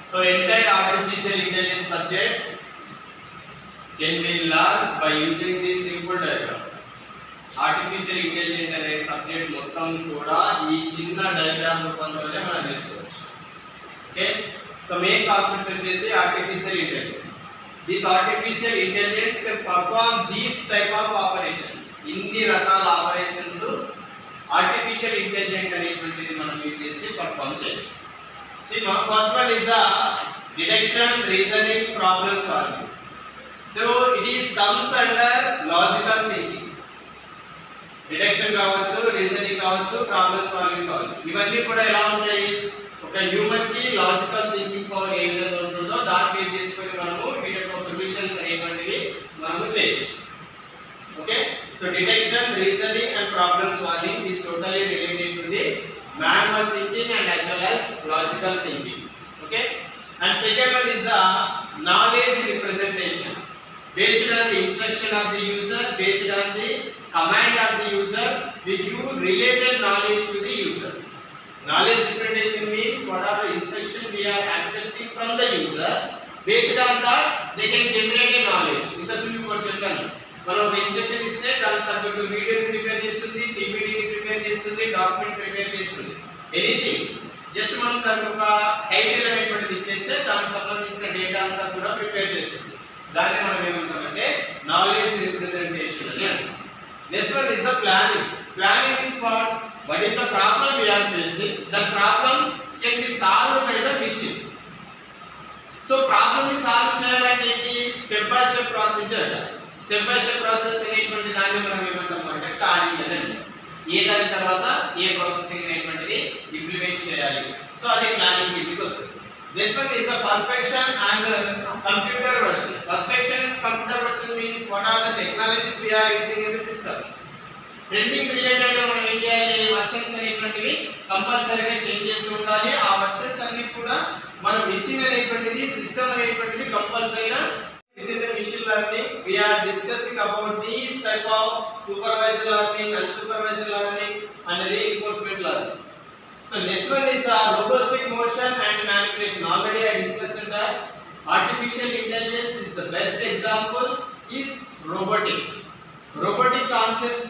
So entire artificial intelligence subject can be learned by using this simple diagram. Artificial intelligence అనే subject మొత్తం కూడా ఈ చిన్న diagram రూపంలోనే మనం నేర్చుకోవచ్చు. ఓకే, సో మెయిన్ కాన్సెప్ట్ వచ్చేసి artificial intelligence. This artificial intelligence can perform these type of operations. ఇన్ని రకాల ఆపరేషన్స్ ఆర్టిఫిషియల్ ఇంటెలిజెన్స్ అనేటువంటిది మనం యూజ్ చేసి పర్ఫార్మ్ చేయొచ్చు. See, first one is the deduction, reasoning, problem solving. So it is comes under logical thinking. Deduction కావచ్చు, reasoning కావచ్చు, problem solving కావచ్చు. ఇవన్నీ కూడా ఎలా ఉంటాయి? ఒక హ్యూమన్ కి లాజికల్ థింకింగ్ పవర్ ఏ విధంగా ఉంటుందో దాన్ని బేస్ చేసుకొని మనము వీటికి సొల్యూషన్స్ అనేటువంటివి మనము చేయొచ్చు. Okay, so detection, reasoning and problem solving is totally related to the manual thinking and as well as logical thinking. Okay, and second one is the knowledge representation. Based on the instruction of the user, based on the command of the user, we give related knowledge to the user. Knowledge representation means what are the instruction we are accepting from the user. Based on that, they can generate a knowledge. ఇంతకు కూడా చెప్పాను, మనం ఒక instruction ఇస్తే దానికి తగ్గట్టు వీడియోని prepare చేస్తుంది, పీపీటీని ప్రిపేర్ చేస్తుంది, డాక్యుమెంట్ ప్రిపేర్ చేస్తుంది, ఎనీథింగ్. జస్ట్ మనం దానికి ఒక టైటిల్ అనేటువంటిది ఇచ్చేస్తే దానికి సంబంధించిన డేటా అంతా కూడా ప్రిపేర్ చేస్తుంది. దాన్ని మనం ఏమంటామంటే నాలెడ్జ్ రిప్రజెంటేషన్ అని అంటాం. Next one is the planning. Planning means what is the problem we are facing. That problem can be solved by the machine. So problem ని సాల్వ్ చేయాలంటే ఏంటి? Step by step procedure. Step by step process అనేటువంటి దాన్ని మనం ఏమంటామంటే planning అని అంటాం. ఏ దాని తర్వాత ఏ ప్రాసెసింగ్ అనేటువంటిది ఇంప్లిమెంట్ చేయాలి. సో అది ప్లానింగ్ కిందకి వస్తుంది. This one is the perfection and computer versions. Perfection and computer version means what are the technologies we are using in the systems. Printing related గా మనం ఏం చేయాలి? వర్షన్స్ అనేటువంటివి కంపల్సరీగా చేంజ్ చేస్తూ ఉండాలి. ఆ వర్షన్స్ అన్ని కూడా మన మెషిన్ అనేటువంటిది, సిస్టమ్ అనేటువంటిది కంపల్సరీగా. Within the machine learning, we are discussing about these type of supervised learning, unsupervised learning, and reinforcement learning. So next one is the robotic motion and manipulation. Already I discussed that artificial intelligence is the best example is robotics. Robotic concepts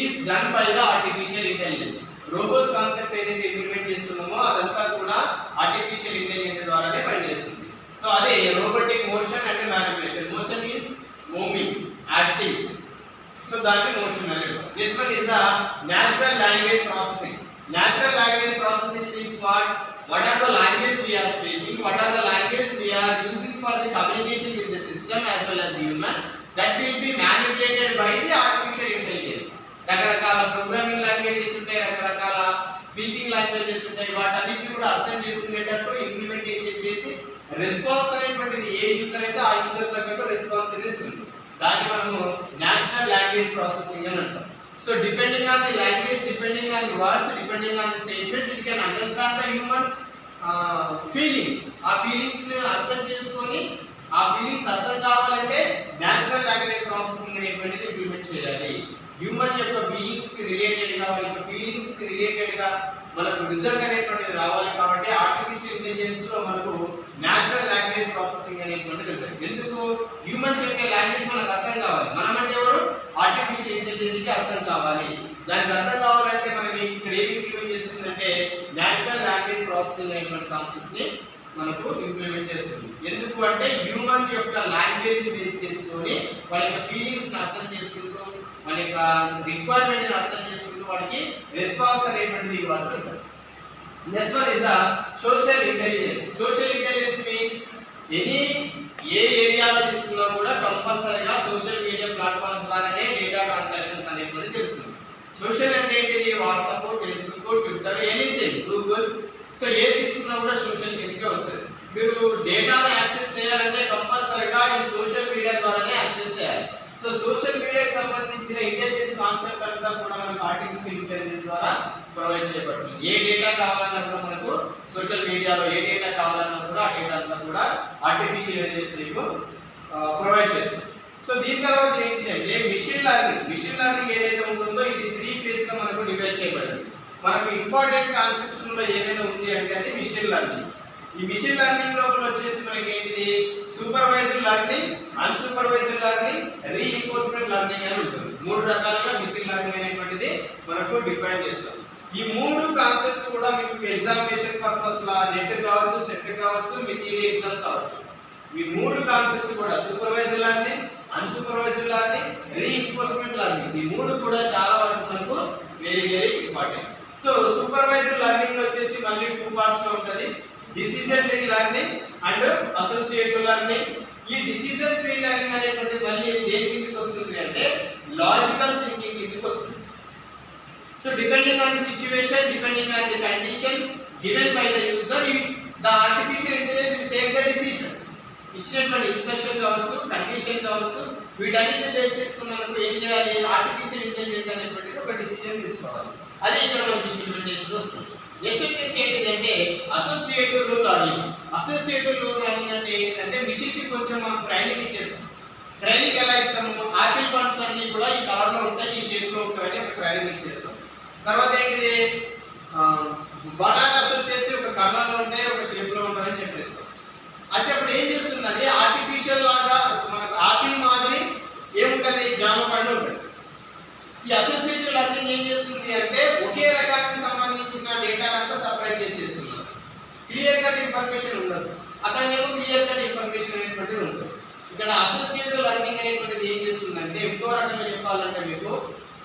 is done by the artificial intelligence. Robots concept ఏదైతే implement చేస్తున్నామో అదంతా కూడా artificial intelligence ద్వారానే పనిచేస్తుంది. So అదే robotic motion and manipulation. Motion means moving, acting. So దాన్ని motion అనేది. Next one is the natural language processing. Natural language processing means what are the language we are speaking, what are the language we are using for the communication with the system as well as human, that will be manipulated by the artificial intelligence. రకరకాల programming languages ఉంటాయి, రకరకాల speaking languages ఉంటాయి. వాటన్నిటిని కూడా అర్థం చేసుకునేటట్టు implementation చేసి response అనేటువంటిది ఏ user అయితే ఆ యూజర్ తగ్గట్టు రెస్పాన్స్ ఇస్తుంది. దాన్ని మనము న్యాచురల్ లాంగ్వేజ్ ప్రాసెసింగ్ అని అంటాం. So depending on the language, depending on the words, depending on the statements, it can understand the human feelings. ఆ feelings ని అర్థం చేసుకొని ఆ feelings అర్థం కావాలంటే న్యాచురల్ లాంగ్వేజ్ ప్రాసెసింగ్ అనేటువంటిది ఇంప్లిమెంట్ చేయాలి. హ్యూమన్ యొక్క బీయింగ్స్ కి రిలేటెడ్ గా, వాళ్ళ యొక్క ఫీలింగ్స్ కి రిలేటెడ్ గా మనకు రిజల్ట్ అనేటువంటిది రావాలి. కాబట్టి ఆర్టిఫిషియల్ ఇంటెలిజెన్స్ లో మనకు న్యాచురల్ లాంగ్వేజ్ ప్రాసెసింగ్ అనేటువంటిది ఉంటుంది. ఎందుకు? హ్యూమన్ చెప్పే లాంగ్వేజ్ మనకు అర్థం కావాలి. మనం అంటే ఎవరు? ఆర్టిఫిషియల్ ఇంటెలిజెన్స్ కి అర్థం కావాలి. దానికి అర్థం కావాలంటే మనం ఇక్కడ ఏం ఇంప్లిమెంట్ చేస్తుందంటే న్యాచురల్ లాంగ్వేజ్ ప్రాసెసింగ్ అనేటువంటి కాన్సెప్ట్ ని మనకు ఇంప్లిమెంట్ చేస్తుంది. ఎందుకు అంటే హ్యూమన్ యొక్క లాంగ్వేజ్ ని బేస్ చేసుకొని వాళ్ళ యొక్క ఫీలింగ్స్ ని అర్థం చేసుకుంటూ, మన యొక్క రిక్వైర్మెంట్ ని అర్థం చేసుకుంటూ వాడికి రెస్పాన్స్ అనేటువంటిది ఇవ్వాల్సి ఉంటుంది. Next one is the social intelligence. Social intelligence means ఏ ఏరియాలో తీసుకున్నా కూడా కంపల్సరీగా సోషల్ మీడియా ప్లాట్ఫామ్స్ ద్వారానే డేటా ట్రాన్సాక్షన్స్ అనేటువంటి జరుగుతుంది. సోషల్ అంటే ఏంటిది? WhatsApp, Facebook, Twitter, anything, Google. So ఏది తీసుకున్నా కూడా సోషల్ కిందకే వస్తుంది. మీరు డేటాను యాక్సెస్ చేయాలంటే కంపల్సరీగా ఈ సోషల్ మీడియా ద్వారానే యాక్సెస్ చేయాలి. సో సోషల్ మీడియాకి సంబంధించిన ఇంటెలిజెన్స్ కాన్సెప్ట్ అంతా కూడా మనకు ఆర్టిఫిషియల్ ఇంటెలిజెన్స్ ద్వారా ప్రొవైడ్ చేయబడుతుంది. ఏ డేటా కావాలన్నా కూడా మనకు సోషల్ మీడియాలో ఏ డేటా కావాలన్నా కూడా ఆ డేటా అంతా కూడా ఆర్టిఫిషియల్ ఇంటెలిజెన్స్ మీకు ప్రొవైడ్ చేస్తుంది. సో దీని తర్వాత ఏంటంటే మిషన్ లెర్నింగ్. మిషన్ లెర్నింగ్ ఏదైతే ఉంటుందో ఇది 3 ఫేజ్ గా మనకు డివైడ్ చేయబడింది. మనకు ఇంపార్టెంట్ కాన్సెప్ట్స్ లో ఏదైనా ఉంది అంటే అది మిషన్ లెర్నింగ్. ఈ మిషన్ లెర్నింగ్ లోపల వచ్చేసి మనకి ఏంటిది supervised learning, unsupervised learning, reinforcement learning అని ఉంటుంది. మూడు రకాలుగా మిషన్ లెర్నింగ్ అనేటువంటిది మనకు డిఫైన్ చేస్తాం. ఈ మూడు కాన్సెప్ట్స్ కూడా మీకు ఎగ్జామినేషన్ పర్పస్ లా నెట్ కావచ్చు, సెట్ కావచ్చు, మెటీరియల్ ఎగ్జామ్ కావచ్చు, ఈ మూడు కాన్సెప్ట్స్ కూడా supervised learning, unsupervised learning, reinforcement learning, ఈ మూడు కూడా చాలా వరకు మనకు very very important. So supervised learning వచ్చేసి మళ్ళీ టూ పార్ట్స్ లో ఉంటది. Decision tree learning and associative learning. ఈ డిసిజన్ ట్రీ లెర్నింగ్ అనేటువంటి మళ్ళీ దేని కిందకి వస్తుంది అంటే లాజికల్ థింకింగ్ కిందకి వస్తుంది. So depending on the situation, depending on the condition given by the user, the artificial intelligence will take the decision. ఇచ్చినటువంటి ఇన్స్ట్రక్షన్ కావచ్చు, కండిషన్ కావచ్చు, వీటన్నిటిని బేస్ చేసుకుని మనకు ఏం చేయాలి, ఆర్టిఫిషియల్ ఇంటెలిజెన్స్ అనేటువంటిది ఒక డిసిజన్ తీసుకోవాలి. అది ఇక్కడ మనకి ఇంప్లిమెంటేషన్ వస్తుంది. నెక్స్ట్ వచ్చేసి ఏంటంటే అసోసియేటివ్ లెర్నింగ్. అసోసియేటివ్ లెర్నింగ్ అంటే ఏంటంటే మిషన్ కి కొంచెం మనం ట్రైనింగ్ ఇచ్చేస్తాం. ట్రైనింగ్ ఎలా ఇస్తాము, ఆపిల్ పండ్స్ అన్ని కూడా ఈ కలర్ లో ఉంటాయి, ఈ షేప్ లో ఉంటాయని ఒక ట్రైనింగ్ ఇచ్చేస్తాం. తర్వాత ఏంటిది బనానాస్ వచ్చేసి ఒక కలర్ లో ఉంటాయి, ఒక షేప్ లో ఉంటాయని చెప్పేస్తాం. అయితే అప్పుడు ఏం చేస్తున్నది ఆర్టిఫిషియల్ లాగా మనకు ఆపిల్ మాదిరి ఏముంటది, జామ పండు ఉంటుంది. ఈ అసోసియేటివ్ లెర్నింగ్ ఏం చేస్తుంది అంటే ఒకే రకానికి సంబంధించిన డేటా అంతా సపరేట్ చేసేస్తున్నారు. క్లియర్ కట్ ఇన్ఫర్మేషన్ ఉండదు, అక్కడనేమో క్లియర్ కట్ ఇన్ఫర్మేషన్ అనేటువంటిది ఉంటుంది. ఇక్కడ అసోసియేటివ్ లెర్నింగ్ అనేటువంటిది ఏం చేస్తుందంటే ఇంకో రకంగా చెప్పాలంటే మీకు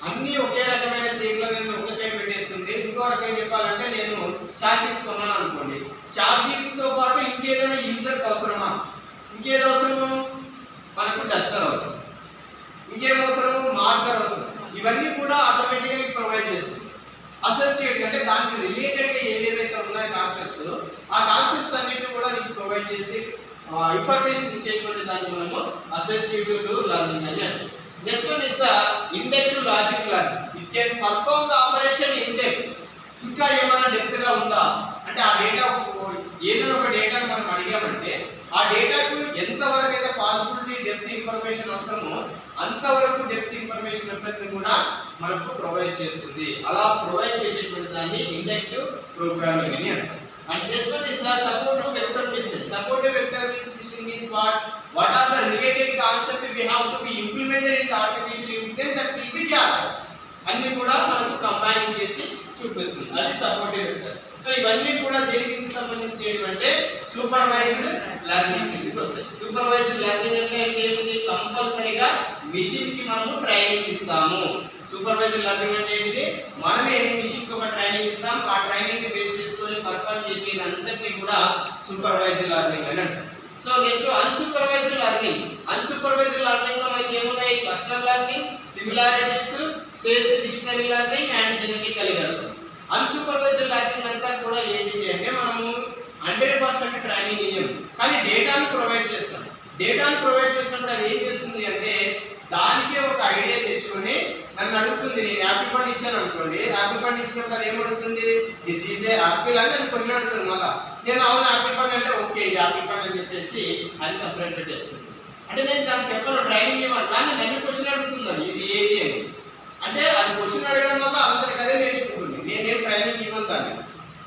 అన్ని ఒకే రకమైన షేప్ లో నేను ఒక సైడ్ పెట్టేస్తుంది. ఇంకో రకంగా చెప్పాలంటే నేను చాక్ తీసుకున్నాను అనుకోండి, చాక్ పీస్ తో పాటు ఇంకేదైనా యూజర్ అవసరమా, ఇంకేదో అవసరము, మనకు డస్టర్ అవసరం, ఇంకేం అవసరము, మార్కర్ అవసరం, ఇవన్నీ కూడా ఆటోమేటిక్గా ప్రొవైడ్ చేస్తుంది. అసోసియేట్ అంటే దానికి రిలేటెడ్ గా ఏవేవైతే ఉన్నాయో కాన్సెప్ట్స్, ఆ కాన్సెప్ట్స్ అన్నిటిని కూడా నీకు ప్రొవైడ్ చేసి ఇన్ఫర్మేషన్ ఇచ్చేటువంటి దాన్ని మనము అసోసియేటివ్ లెర్నింగ్ అని అంటాం. Next one is the inductive logic learning. It can perform the operation in depth. ఇంకా ఏమైనా డెప్త్ గా ఉందా అంటే ఆ డేటా ఏదైనా ఒక డేటాను మనం అడిగామంటే ఆ డేటాకు ఎంతవరకు అయితే పాసిబిలిటీ డెప్త్ ఇన్ఫర్మేషన్ అవసరమో అంతవరకు డెప్త్ ఇన్ఫర్మేషన్ అంతటిని కూడా మనకు ప్రొవైడ్ చేస్తుంది. అలా ప్రొవైడ్ చేసేటువంటి దాన్ని ఇండక్టివ్ ప్రోగ్రామింగ్ అని అంటారు. And this one is the supportive vector mission. Supportive vector mission means what? What are the related concepts we have to be implemented in the artificial intelligence that will be gathered. అన్ని కూడా మనకు combine చేసి చూపిస్తుంది, అది supportive vector. So ఇవన్నీ కూడా దేనికి సంబంధించినవి అంటే సూపర్వైజ్డ్ లెర్నింగ్ కిందకి వస్తాయి. సూపర్వైజ్డ్ లెర్నింగ్ అంటే ఏంటి, కంపల్సరీగా మిషన్ కి మనము ట్రైనింగ్ ఇస్తాము. సూపర్వైజ్డ్ లెర్నింగ్ అంటే ఏంటిది, మనమే మిషన్ కి ఒక ట్రైనింగ్ ఇస్తాం, ఆ ట్రైనింగ్ ని బేస్ చేసుకొని పర్ఫార్మ్ చేసేదంతటిని కూడా సూపర్వైజ్డ్ లెర్నింగ్ అని అంటారు. So next unsupervised learning. Unsupervised learning లో మనకి ఏమున్నాయి, cluster learning, similarities, space dictionary learning and genetic algorithm. Unsupervised learning అంతా కూడా ఏంటి అంటే మనము 100% ట్రైనింగ్ ఇయ్యము, కానీ డేటాను ప్రొవైడ్ చేస్తాం. డేటాను ప్రొవైడ్ చేసినప్పుడు అది ఏం చేస్తుంది అంటే దానికే ఒక ఐడియా తెచ్చుకొని నన్ను అడుగుతుంది, నేను యాపిల్ పండు ఇచ్చాను అనుకోండి, యాపిల్ పండు ఇచ్చినప్పుడు అది ఏమడుగుతుంది, దిస్ ఈజ్ ఏ యాపిల్ అని అది క్వశ్చన్ అడుగుతుంది. మళ్ళీ నేను అవును యాపిల్ పండు అంటే ఓకే ఇది యాపిల్ పండు అని చెప్పేసి అది సపరేట్ పెట్టేస్తుంది. అంటే నేను దాన్ని చెప్పను ట్రైనింగ్ ఇవ్వను, కానీ నన్ను క్వశ్చన్ అడుగుతుంది అది ఇది ఏది అని. అంటే అది క్వశ్చన్ అడగడం వల్ల అందరికి అదే నేర్చుకుంటుంది, నేనేం ట్రైనింగ్ ఇవ్వను దాన్ని.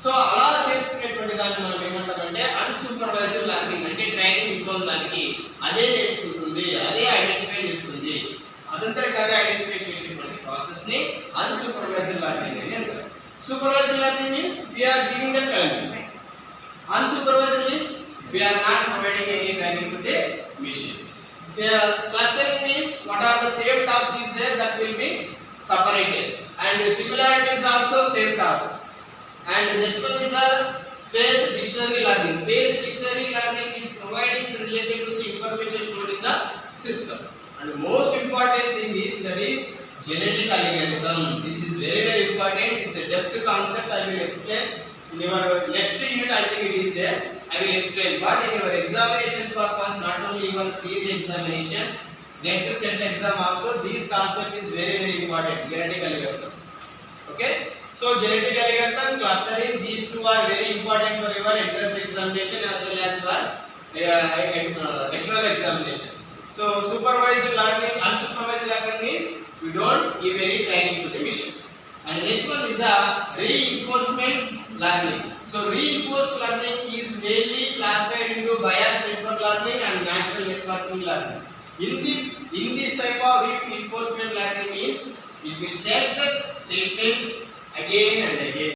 సో అలా చేసుకునేటువంటి దాన్ని మనం ఏమంటారంటే అన్సూపర్వైజ్డ్ లెర్నింగ్. అంటే ట్రైనింగ్ ఇవ్వని దానికి అదే నేర్చుకుంటుంది, అదే ఐడెంటిఫై చేస్తుంది, అదంతరికి అదే ఐడెంటిఫై చేసేటువంటి ప్రాసెస్ ని అన్సూపర్వైజ్డ్ లెర్నింగ్ అని అంటారు. Supervised learning means we are giving the training. Unsupervised means we are not providing any training to the machine. Clustering means what are the same tasks is there that will be separated, and similarities also same task. And this one is the space dictionary learning. Space dictionary learning is providing related to the information stored in the system. And most important thing is that is genetic algorithm. This is very very important. It's a depth concept. I will explain in your next unit. I think it is there. I will explain. But in your examination purpose, not only your theory examination, net set exam also, this concept is very very important. Genetic algorithm. Okay. So genetic algorithm, clustering, these two are very important for your entrance examination as well as your external examination. So supervised learning, unsupervised learning means we don't give any training to the machine. And next one is the reinforcement learning. So reinforced learning is mainly classified into biased network learning and natural networking learning. In this type of reinforcement learning means it will check the statements again and again.